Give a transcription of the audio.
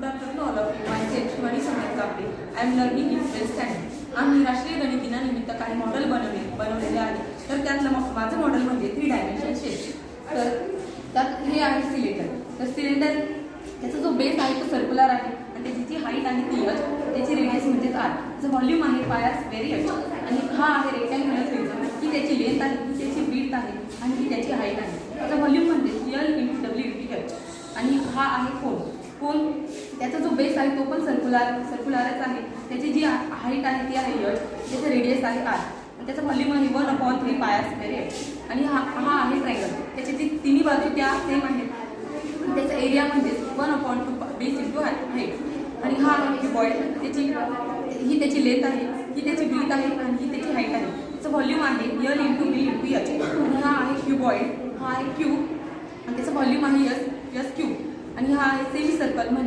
Good afternoon all of you. My self Shivani Samarth कापडे. I am learning in 12th standard. आम्ही राष्ट्रीय गणित दिनानिमित्त काही मॉडेल बनवलेले आहे. तर त्यातलं माझं मॉडेल म्हणजे 3 डायमेन्शन शेप. तर त्यात हे आहे सिलेंडर. तर सिलेंडर त्याचा जो बेस आहे तो सर्क्युलर आहे आणि त्याची जी हाईट आहे ती h, त्याची रेडियस म्हणजेच r, त्याचं व्हॉल्यूम आहे पाय r स्क्वेअर h. आणि हा आहे रेक्टँग्युलर प्रिझम, ही त्याची लेंथ आहे, ही त्याची विड्थ आहे आणि ही त्याची हाईट आहे. त्याचं व्हॉल्यूम म्हणजे l × w × h. आणि हा आहे कोन. त्याचा जो बेस आहे तो पण सर्क्युलरच आहे. त्याची जी हाईट आहे ती आहे h, त्याचं रेडियस आहे r आणि त्याचं व्हॉल्यूम आहे 1/3 पाय r स्क्वेअर h. आणि हा आहे ट्रायंगल. त्याची जी तिन्ही बाजू त्या सेम आहेत. त्याचा एरिया म्हणजे 1/2 बेस × हाईट. आणि हा आहे क्युबॉइड. ही त्याची लेंथ आहे, ही त्याची विड्थ आहे आणि ही त्याची हाईट आहे. त्याचं व्हॉल्यूम आहे l × v × h. हा आहे क्युबॉइड, हा आहे क्यूब आणि त्याचं व्हॉल्यूम आहे s क्यूब. आणि हा आहे सेमी सर्कल म्हणजे